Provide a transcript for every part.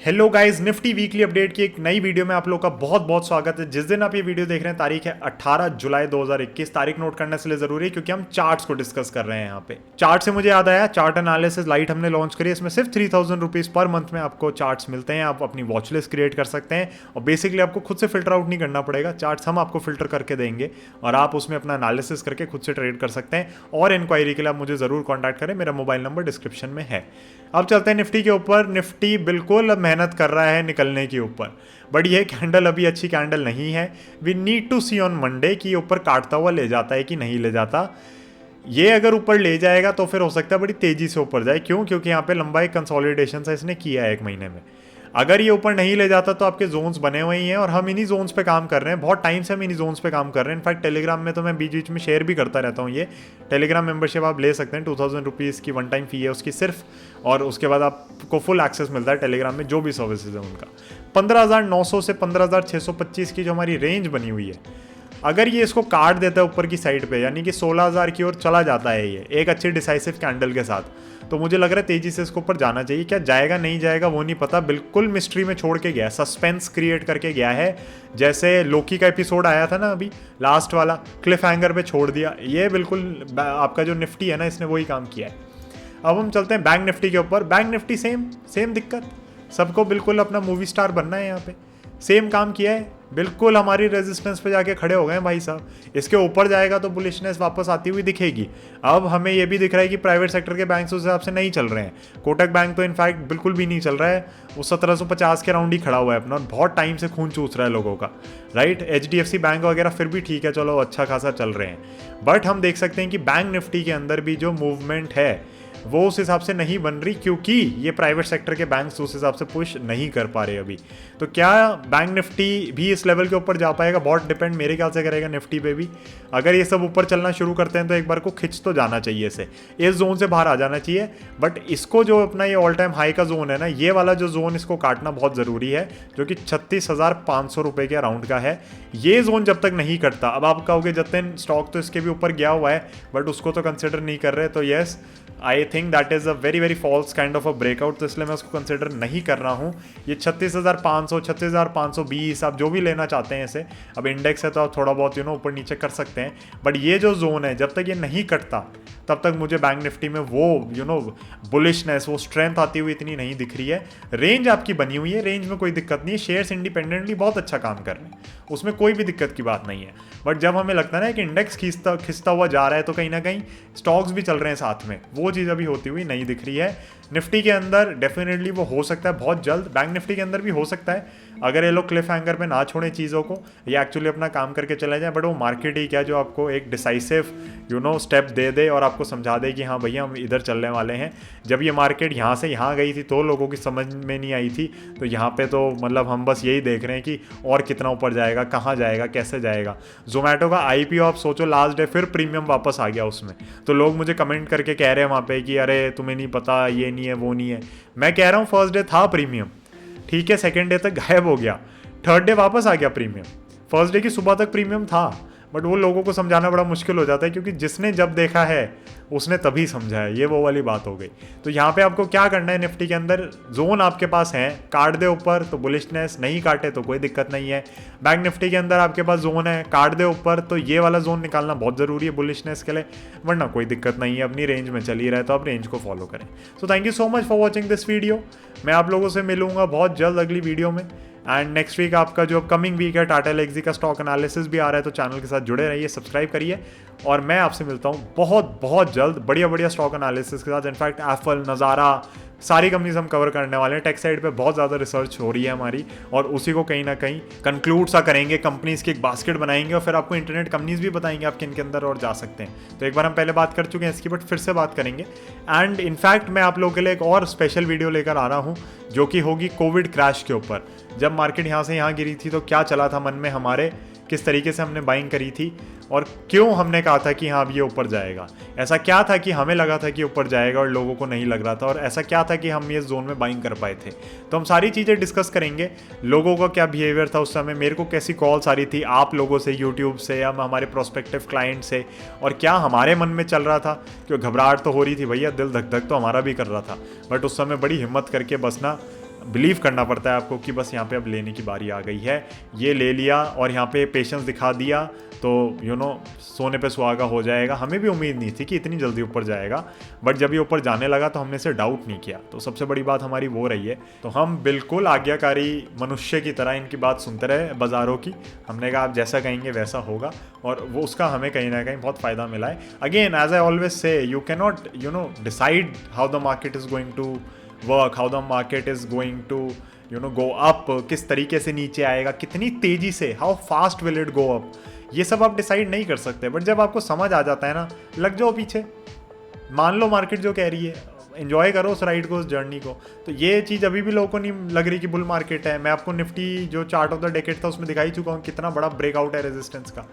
Hello guys, Nifty weekly update की एक नई वीडियो में आप लोग का बहुत बहुत स्वागत है। जिस दिन आप ये वीडियो देख रहे हैं तारीख है 18 जुलाई 2021। तारीख नोट करने से लिए जरूरी है क्योंकि हम चार्ट्स को डिस्कस कर रहे हैं यहाँ पे। चार्ट से मुझे याद आया, चार्ट एनालिसिस लाइट हमने लॉन्च करी है। इसमें सिर्फ 3000 रुपीज पर मंथ में आपको चार्ट्स मिलते हैं। आप अपनी वॉच लिस्ट क्रिएट कर सकते हैं और बेसिकली आपको खुद से फिल्टर आउट नहीं करना पड़ेगा। चार्ट्स हम आपको फिल्टर करके देंगे और आप उसमें अपना एनालिसिस करके खुद से ट्रेड कर सकते हैं। और इंक्वायरी के लिए आप मुझे जरूर कॉन्टैक्ट करें, मेरा मोबाइल नंबर डिस्क्रिप्शन में है। अब चलते हैं निफ्टी के ऊपर। निफ्टी बिल्कुल अब मेहनत कर रहा है निकलने के ऊपर, बट ये कैंडल अभी अच्छी कैंडल नहीं है। We need to see on Monday कि ऊपर काटता हुआ ले जाता है कि नहीं ले जाता। ये अगर ऊपर ले जाएगा तो फिर हो सकता है बड़ी तेजी से ऊपर जाए। क्यों? क्योंकि यहाँ पे लंबा एक कंसोलिडेशन सा इसने किया है 1 महीने में। अगर ये ऊपर नहीं ले जाता तो आपके जोन्स बने हुए ही हैं और हम इन्हीं जोन्स पे काम कर रहे हैं। बहुत टाइम से हम इन्हीं जोन्स पे काम कर रहे हैं। इनफैक्ट टेलीग्राम में तो मैं बीच बीच में शेयर भी करता रहता हूँ। ये टेलीग्राम मेंबरशिप आप ले सकते हैं, 2000 रुपीज़ की वन टाइम फी है उसकी सिर्फ, और उसके बाद आपको फुल एक्सेस मिलता है टेलीग्राम में जो भी सर्विसेज है उनका। 15,900 से 15,625 की जो हमारी रेंज बनी हुई है, अगर ये इसको काट देता है ऊपर की साइड पे, यानी कि 16,000 की ओर चला जाता है ये एक अच्छी डिसाइसिव कैंडल के साथ, तो मुझे लग रहा है तेजी से इसको ऊपर जाना चाहिए। क्या जाएगा नहीं जाएगा वो नहीं पता, बिल्कुल मिस्ट्री में छोड़ के गया, सस्पेंस क्रिएट करके गया है। जैसे लोकी का एपिसोड आया था ना अभी लास्ट वाला, क्लिफ हैंगर पे छोड़ दिया। ये बिल्कुल आपका जो निफ्टी है ना, इसने वही काम किया है। अब हम चलते हैं बैंक निफ्टी के ऊपर। बैंक निफ्टी सेम दिक्कत, सबको बिल्कुल अपना मूवी स्टार बनना है। यहाँ पे सेम काम किया है, बिल्कुल हमारी रेजिस्टेंस पे जाके खड़े हो गए हैं भाई साहब। इसके ऊपर जाएगा तो बुलिशनेस वापस आती हुई दिखेगी। अब हमें ये भी दिख रहा है कि प्राइवेट सेक्टर के बैंक उस हिसाब से नहीं चल रहे हैं। कोटक बैंक तो इनफैक्ट बिल्कुल भी नहीं चल रहा है, वो 1750 के राउंड ही खड़ा हुआ है अपना, बहुत टाइम से खून चूस रहा है लोगों का, राइट। HDFC बैंक वगैरह फिर भी ठीक है, चलो अच्छा खासा चल रहे हैं। बट हम देख सकते हैं कि बैंक निफ्टी के अंदर भी जो मूवमेंट है वो उस हिसाब से नहीं बन रही, क्योंकि ये प्राइवेट सेक्टर के बैंक्स उस हिसाब से पुश नहीं कर पा रहे अभी। तो क्या बैंक निफ्टी भी इस लेवल के ऊपर जा पाएगा? बहुत डिपेंड मेरे ख्याल से करेगा निफ्टी पे भी। अगर ये सब ऊपर चलना शुरू करते हैं तो एक बार को खिंच तो जाना चाहिए, इसे इस जोन से बाहर आ जाना चाहिए। बट इसको जो अपना ये ऑल टाइम हाई का जोन है ना, ये वाला जो जोन, इसको काटना बहुत ज़रूरी है, जो कि 36,500 रुपये के अराउंड का है। ये जोन जब तक नहीं कटता, अब आप कहोगे जतिन स्टॉक तो इसके भी ऊपर गया हुआ है बट उसको तो कंसिडर नहीं कर रहे, तो yes, I think that is a very very false kind of a breakout. तो इसलिए मैं उसको कंसिडर नहीं कर रहा हूँ। ये 36,500, 36,520 आप जो भी लेना चाहते हैं इसे, अब इंडेक्स है तो आप थोड़ा बहुत ऊपर नीचे कर सकते हैं। बट ये जो जोन है, जब तक ये नहीं कटता तब तक मुझे बैंक निफ्टी में वो बुलिशनेस, वो स्ट्रेंथ आती हुई इतनी नहीं दिख रही है। रेंज आपकी बनी हुई है, रेंज में कोई दिक्कत नहीं है। शेयर्स इंडिपेंडेंटली बहुत अच्छा काम कर रहे हैं, उसमें कोई भी दिक्कत की बात नहीं है। बट जब हमें लगता है ना कि इंडेक्स खिंचता हुआ जा रहा है, तो कहीं ना कहीं स्टॉक्स भी चल रहे हैं साथ में, वो चीज़ अभी होती हुई नहीं दिख रही है। निफ्टी के अंदर डेफिनेटली वो हो सकता है बहुत जल्द, बैंक निफ्टी के अंदर भी हो सकता है, अगर ये लोग क्लिफ हैंगर पे ना छोड़ें चीज़ों को, ये एक्चुअली अपना काम करके चले जाए। बट वो मार्केट ही क्या जो आपको एक डिसाइसिव स्टेप दे दे और आपको समझा दे कि हाँ भैया हम इधर चलने वाले हैं। जब ये मार्केट यहाँ से यहाँ गई थी तो लोगों की समझ में नहीं आई थी, तो यहाँ पे तो मतलब हम बस यही देख रहे हैं कि और कितना ऊपर जाएगा, कहाँ जाएगा, कैसे जाएगा। जोमेटो का IPO आप सोचो, लास्ट डे फिर प्रीमियम वापस आ गया उसमें, तो लोग मुझे कमेंट करके कह रहे हैं वहाँ पे कि अरे तुम्हें नहीं पता, ये नहीं है वो नहीं है। मैं कह रहा हूँ फर्स्ट डे था प्रीमियम, ठीक है, सेकेंड डे तक गायब हो गया, थर्ड डे वापस आ गया प्रीमियम। फर्स्ट डे की सुबह तक प्रीमियम था, बट वो लोगों को समझाना बड़ा मुश्किल हो जाता है, क्योंकि जिसने जब देखा है उसने तभी समझा है। ये वो वाली बात हो गई। तो यहाँ पे आपको क्या करना है, निफ्टी के अंदर जोन आपके पास है, काट दे ऊपर तो बुलिशनेस, नहीं काटे तो कोई दिक्कत नहीं है। बैंक निफ्टी के अंदर आपके पास जोन है, काट दे ऊपर तो ये वाला जोन निकालना बहुत ज़रूरी है बुलिशनेस के लिए, वरना कोई दिक्कत नहीं है, अपनी रेंज में चली रहे तो आप रेंज को फॉलो करें। So thank you so much for watching this video. मैं आप लोगों से मिलूंगा बहुत जल्द अगली वीडियो में। एंड नेक्स्ट वीक आपका जो अपकमिंग वीक है, टाटा एलेक्सी का स्टॉक एनालिसिस भी आ रहा है, तो चैनल के साथ जुड़े रहिए, सब्सक्राइब करिए। और मैं आपसे मिलता हूँ बहुत बहुत जल्द बढ़िया बढ़िया स्टॉक एनालिसिस के साथ। इनफैक्ट एप्पल, नज़ारा, सारी कंपनीज हम कवर करने वाले हैं। टेक साइड पे बहुत ज़्यादा रिसर्च हो रही है हमारी, और उसी को कहीं ना कहीं कंक्लूड सा करेंगे, कंपनीज की एक बास्केट बनाएंगे और फिर आपको इंटरनेट कंपनीज भी बताएंगे आप किन के अंदर और जा सकते हैं। तो एक बार हम पहले बात कर चुके हैं इसकी, बट फिर से बात करेंगे। एंड इनफैक्ट मैं आप लोगों के लिए एक और स्पेशल वीडियो लेकर आ रहा हूँ, जो कि होगी कोविड क्रैश के ऊपर। जब मार्केट यहाँ से यहाँ गिरी थी तो क्या चला था मन में हमारे, किस तरीके से हमने बाइंग करी थी, और क्यों हमने कहा था कि हाँ अब ये ऊपर जाएगा। ऐसा क्या था कि हमें लगा था कि ऊपर जाएगा और लोगों को नहीं लग रहा था, और ऐसा क्या था कि हम ये जोन में बाइंग कर पाए थे। तो हम सारी चीज़ें डिस्कस करेंगे। लोगों का क्या बिहेवियर था उस समय, मेरे को कैसी कॉल्स आ रही थी आप लोगों से, यूट्यूब से या हमारे प्रोस्पेक्टिव क्लाइंट से, और क्या हमारे मन में चल रहा था। क्यों घबराहट तो हो रही थी भैया, दिल धक धक तो हमारा भी कर रहा था, बट उस समय बड़ी हिम्मत करके बस ना बिलीव करना पड़ता है आपको कि बस यहाँ पे अब लेने की बारी आ गई है, ये ले लिया और यहाँ पे पेशेंस दिखा दिया तो सोने पे सुहागा हो जाएगा। हमें भी उम्मीद नहीं थी कि इतनी जल्दी ऊपर जाएगा, बट जब ये ऊपर जाने लगा तो हमने इसे डाउट नहीं किया। तो सबसे बड़ी बात हमारी वो रही है। तो हम बिल्कुल आज्ञाकारी मनुष्य की तरह इनकी बात सुनते रहे बाज़ारों की। हमने कहा आप जैसा कहेंगे वैसा होगा, और वो उसका हमें कहीं ना कहीं बहुत फ़ायदा मिला है। Again as I always say, you can not decide how the market is going to work, how the market is going to go up, किस तरीके से नीचे आएगा, कितनी तेज़ी से, how fast will it go up, ये सब आप डिसाइड नहीं कर सकते। बट जब आपको समझ आ जाता है ना, लग जाओ पीछे, मान लो मार्केट जो कह रही है, एंजॉय करो उस राइड को, उस जर्नी को। तो ये चीज़ अभी भी लोगों को नहीं लग रही कि बुल मार्केट है। मैं आपको निफ्टी जो चार्ट ऑफ द डेकेड था उसमें दिखाई चुका हूँ कितना बड़ा ब्रेकआउट है रेजिस्टेंस का।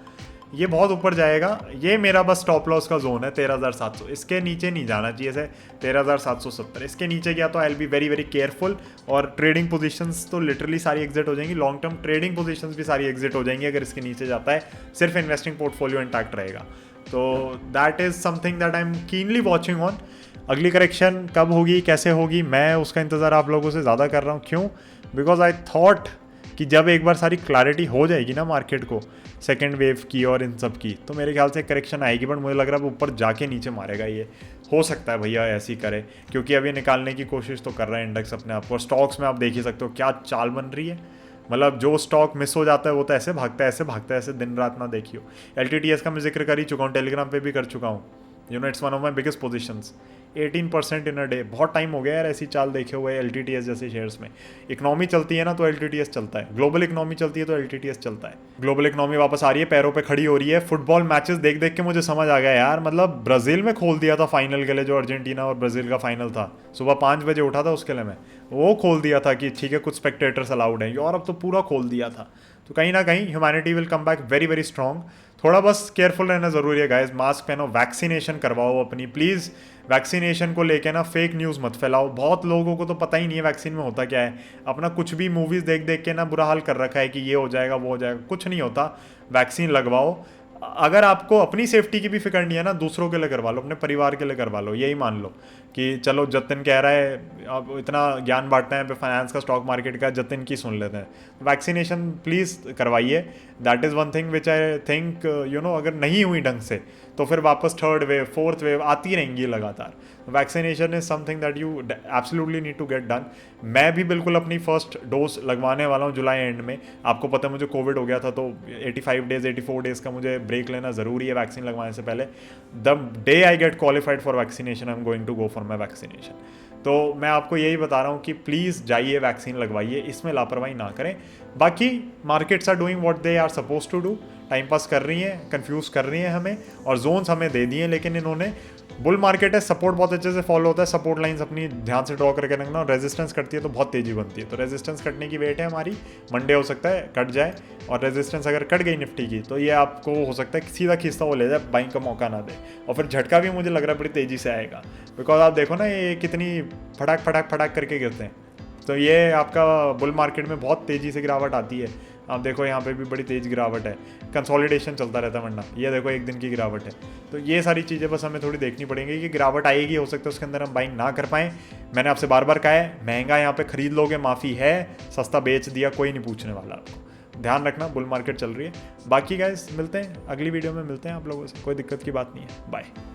ये बहुत ऊपर जाएगा। ये मेरा बस स्टॉप लॉस का जोन है 13,700, इसके नीचे नहीं जाना चाहिए से 13,770। इसके नीचे गया तो I will be very very careful, और ट्रेडिंग पोजीशंस तो लिटरली सारी एग्जिट हो जाएंगी। लॉन्ग टर्म ट्रेडिंग पोजीशंस भी सारी एग्जिट हो जाएंगी अगर इसके नीचे जाता है। सिर्फ इन्वेस्टिंग पोर्टफोलियो इंटैक्ट रहेगा। तो that is something that I am keenly watching on. अगली करेक्शन कब होगी, कैसे होगी, मैं उसका इंतज़ार आप लोगों से ज़्यादा कर रहा हूँ। क्यों? बिकॉज आई थॉट कि जब एक बार सारी क्लैरिटी हो जाएगी ना मार्केट को, सेकेंड वेव की और इन सब की, तो मेरे ख्याल से करेक्शन आएगी। बट मुझे लग रहा है ऊपर जाके नीचे मारेगा। ये हो सकता है भैया ऐसी करे, क्योंकि अभी निकालने की कोशिश तो कर रहा है इंडेक्स अपने आप को। स्टॉक्स में आप देख ही सकते हो क्या चाल बन रही है। मतलब जो स्टॉक मिस हो जाता है वो तो ऐसे भागता है, ऐसे भागता है, ऐसे दिन रात ना देखियो। LTTS का मैं जिक्र कर ही चुका हूँ, टेलीग्राम पे भी कर चुका हूँ। It's one of my biggest positions, 18% in a day. बहुत टाइम हो गया यार ऐसी चाल देखे हुए LTTS जैसे शेयर्स में। इकोनॉमी चलती है ना तो LTTS चलता है, ग्लोबल इकोनॉमी चलती है तो LTTS चलता है। ग्लोबल इकोनॉमी वापस आ रही है, पैरों पे खड़ी हो रही है। फुटबॉल मैचेस देख देख के मुझे समझ आ गया यार, मतलब ब्राज़ील में खोल दिया था फाइनल के लिए, जो अर्जेंटीना और ब्राज़ील का फाइनल था। सुबह 5 बजे उठा था उसके लिए मैं, वो खोल दिया था कि ठीक है कुछ स्पेक्टेटर्स अलाउड हैं। यूरोप तो पूरा खोल दिया था। तो कहीं ना कहीं humanity will come back very very strong. थोड़ा बस केयरफुल रहना ज़रूरी है गाइस। मास्क पहनो, वैक्सीनेशन करवाओ अपनी प्लीज़। वैक्सीनेशन को लेके ना फेक न्यूज़ मत फैलाओ। बहुत लोगों को तो पता ही नहीं है वैक्सीन में होता क्या है। अपना कुछ भी मूवीज़ देख देख के ना बुरा हाल कर रखा है कि ये हो जाएगा वो हो जाएगा। कुछ नहीं होता, वैक्सीन लगवाओ। अगर आपको अपनी सेफ्टी की भी फिक्र नहीं है ना, दूसरों के लिए करवा लो, अपने परिवार के लिए करवा लो। यही मान लो कि चलो जतिन कह रहा है, अब इतना ज्ञान बांटना है फाइनेंस का, स्टॉक मार्केट का, जतिन की सुन लेते हैं। वैक्सीनेशन प्लीज़ करवाइए। That is one thing which I think अगर नहीं हुई ढंग से तो फिर वापस थर्ड वेव, फोर्थ वेव आती रहेंगी लगातार। Vaccination is something that you absolutely need to get done. मैं भी बिल्कुल अपनी फर्स्ट डोज लगवाने वाला हूँ जुलाई एंड में। आपको पता है मुझे कोविड हो गया था, तो 85 डेज़ 84 डेज़ का मुझे ब्रेक लेना ज़रूरी है वैक्सीन लगवाने से पहले। The day I get qualified for vaccination I am going to go for my vaccination. तो मैं आपको यही बता रहा हूँ कि प्लीज़ जाइए वैक्सीन लगवाइए, इसमें लापरवाही ना करें। बाकी markets are doing what they are suppose to do. Time pass कर रही हैं, कंफ्यूज कर रही हैं हमें, और जोन्स हमें दे दिए, लेकिन इन्होंने बुल मार्केट है, सपोर्ट बहुत अच्छे से फॉलो होता है। सपोर्ट लाइंस अपनी ध्यान से ड्रॉ करके रखना। रेजिस्टेंस कटती है तो बहुत तेजी बनती है। तो रेजिस्टेंस कटने की वेट है हमारी, मंडे हो सकता है कट जाए। और रेजिस्टेंस अगर कट गई निफ्टी की तो ये आपको हो सकता है सीधा खींचता वो ले जाए, बाइंग का मौका ना दे। और फिर झटका भी मुझे लग रहा है बड़ी तेज़ी से आएगा, बिकॉज आप देखो ना ये कितनी फटाक फटाक फटाक करके गिरते हैं। तो ये आपका बुल मार्केट में बहुत तेज़ी से गिरावट आती है। आप देखो यहाँ पे भी बड़ी तेज़ गिरावट है, कंसोलिडेशन चलता रहता है, वरना ये देखो एक दिन की गिरावट है। तो ये सारी चीज़ें बस हमें थोड़ी देखनी पड़ेंगी कि गिरावट आएगी, हो सकता है उसके अंदर हम बाइंग ना कर पाएँ। मैंने आपसे बार बार कहा है, महंगा यहाँ पे खरीद लोगे माफ़ी है, सस्ता बेच दिया कोई नहीं पूछने वाला आपको। ध्यान रखना, बुल मार्केट चल रही है। बाकी गाइस मिलते हैं अगली वीडियो में, मिलते हैं आप लोगों से, कोई दिक्कत की बात नहीं है। बाय।